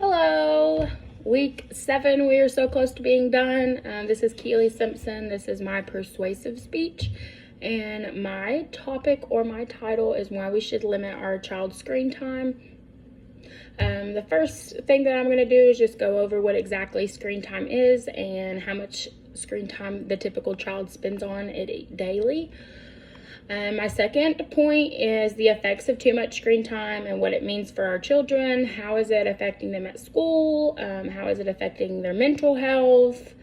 Hello, week 7. We are so close to being done. This is Keely Simpson. This is my persuasive speech, and my topic or my title is why we should limit our child's screen time. The first thing that I'm going to do is just go over what exactly screen time is and how much screen time the typical child spends on it daily. My second point is the effects of too much screen time and what it means for our children. How is it affecting them at school? How is it affecting their mental health?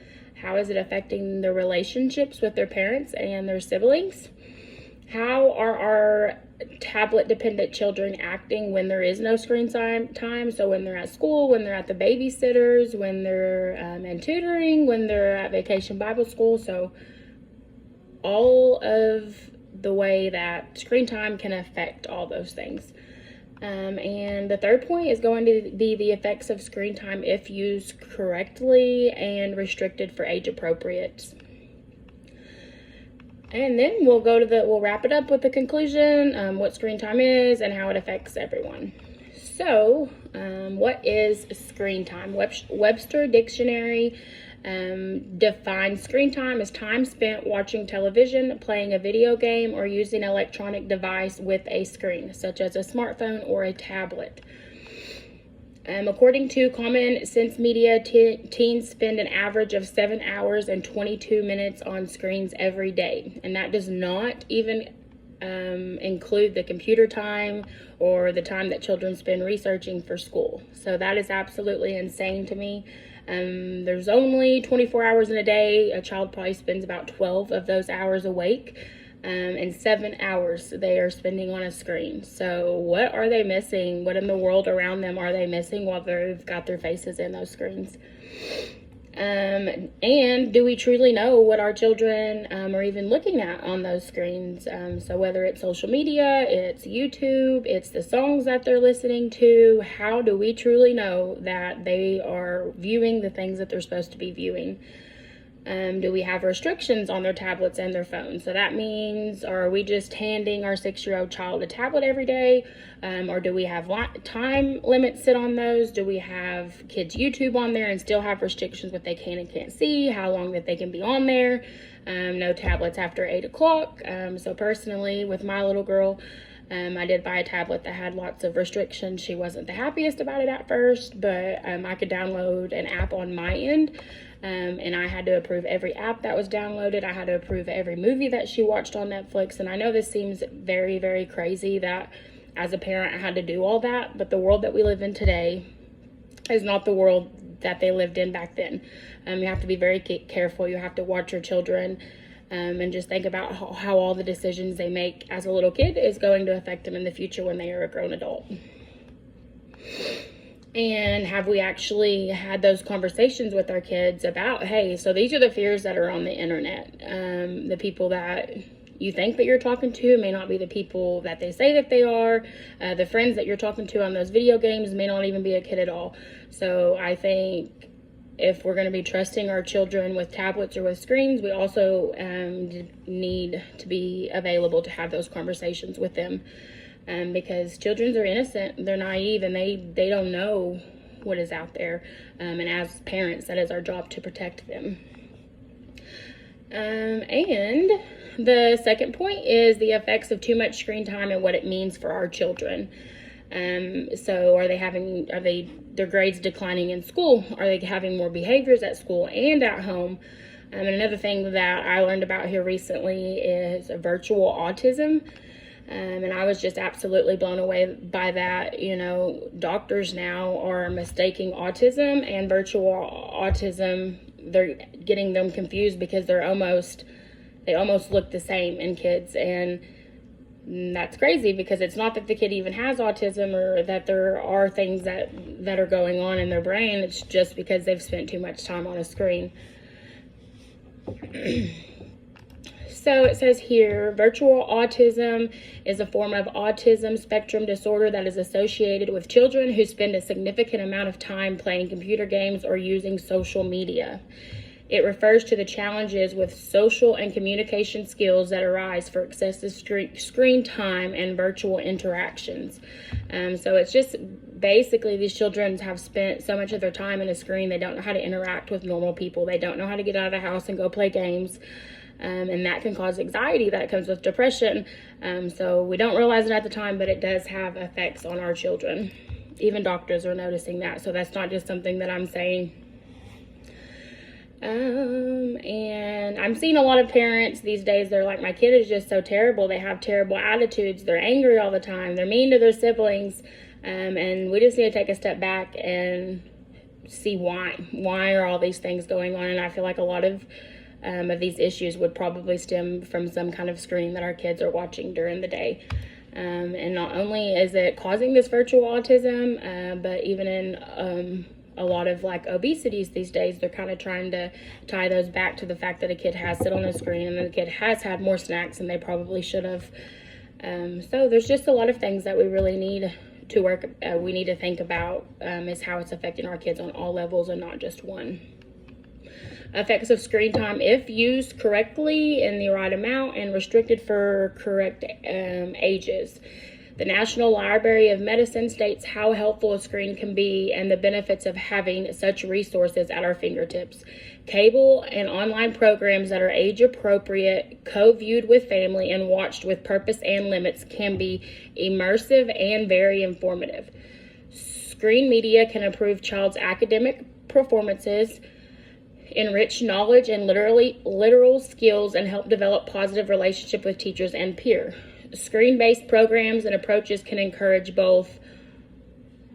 How is it affecting their relationships with their parents and their siblings? How are our tablet-dependent children acting when there is no screen time? So when they're at school, when they're at the babysitters, when they're in tutoring, when they're at vacation Bible school. So all of the way that screen time can affect all those things. And the third point is going to be the effects of screen time if used correctly and restricted for age appropriate. And then we'll wrap it up with the conclusion, what screen time is and how it affects everyone. So, what is screen time? Webster Dictionary defines screen time as time spent watching television, playing a video game, or using an electronic device with a screen, such as a smartphone or a tablet. According to Common Sense Media, teens spend an average of 7 hours and 22 minutes on screens every day, and that does not even include the computer time or the time that children spend researching for school. So that is absolutely insane to me. There's only 24 hours in a day. A child probably spends about 12 of those hours awake, and 7 hours they are spending on a screen. So what are they missing? What in the world around them are they missing while they've got their faces in those screens? And do we truly know what our children are even looking at on those screens? So whether it's social media, it's YouTube, it's the songs that they're listening to, how do we truly know that they are viewing the things that they're supposed to be viewing? Do we have restrictions on their tablets and their phones? So that means, are we just handing our 6-year-old child a tablet every day? Or do we have time limits set on those? Do we have kids' YouTube on there and still have restrictions what they can and can't see, how long that they can be on there? No tablets after 8 o'clock. So personally, with my little girl, I did buy a tablet that had lots of restrictions. She wasn't the happiest about it at first, but I could download an app on my end, and I had to approve every app that was downloaded. I had to approve every movie that she watched on Netflix, and I know this seems very, very crazy that as a parent I had to do all that, but the world that we live in today is not the world that they lived in back then. You have to be very careful. You have to watch your children. And just think about how all the decisions they make as a little kid is going to affect them in the future when they are a grown adult. And have we actually had those conversations with our kids about, hey, so these are the fears that are on the internet. The people that you think that you're talking to may not be the people that they say that they are. The friends that you're talking to on those video games may not even be a kid at all. So I think if we're going to be trusting our children with tablets or with screens, we also need to be available to have those conversations with them, because children are innocent, they're naive, and they don't know what is out there. And as parents, that is our job to protect them. And the second point is the effects of too much screen time and what it means for our children. So are their grades declining in school? Are they having more behaviors at school and at home? And another thing that I learned about here recently is virtual autism. And I was just absolutely blown away by that. You know, doctors now are mistaking autism and virtual autism. They're getting them confused because they almost look the same in kids, and that's crazy because it's not that the kid even has autism or that there are things that are going on in their brain. It's just because they've spent too much time on a screen. So it says here, virtual autism is a form of autism spectrum disorder that is associated with children who spend a significant amount of time playing computer games or using social media. It refers to the challenges with social and communication skills that arise for excessive screen time and virtual interactions. So it's just basically these children have spent so much of their time in a screen, they don't know how to interact with normal people. They don't know how to get out of the house and go play games. And that can cause anxiety that comes with depression. So we don't realize it at the time, but it does have effects on our children. Even doctors are noticing that. So that's not just something that I'm saying. And I'm seeing a lot of parents these days, they're like, my kid is just so terrible. They have terrible attitudes. They're angry all the time. They're mean to their siblings. And we just need to take a step back and see why. Why are all these things going on? And I feel like a lot of these issues would probably stem from some kind of screen that our kids are watching during the day. And not only is it causing this virtual autism, but even in a lot of like obesities these days, they're kind of trying to tie those back to the fact that a kid has sit on a screen and the kid has had more snacks than they probably should have. So there's just a lot of things that we really need to we need to think about is how it's affecting our kids on all levels and not just one. Effects of screen time, if used correctly in the right amount and restricted for correct ages. The National Library of Medicine states how helpful a screen can be and the benefits of having such resources at our fingertips. Cable and online programs that are age appropriate, co-viewed with family, and watched with purpose and limits can be immersive and very informative. Screen media can improve child's academic performances, enrich knowledge and literal skills, and help develop positive relationship with teachers and peer. Screen-based programs and approaches can encourage both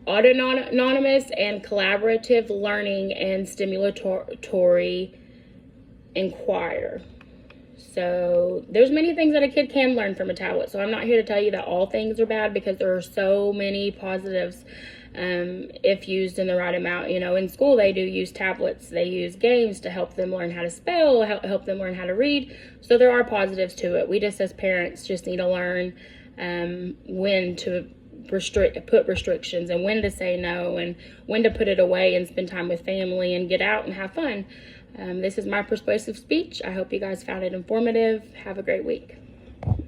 autonomous and collaborative learning and stimulatory inquiry. So there's many things that a kid can learn from a tablet. So I'm not here to tell you that all things are bad, because there are so many positives if used in the right amount. You know, in school they do use tablets. They use games to help them learn how to spell, help them learn how to read. So there are positives to it. We just as parents just need to learn when to put restrictions, and when to say no, and when to put it away and spend time with family and get out and have fun. This is my persuasive speech. I hope you guys found it informative. Have a great week.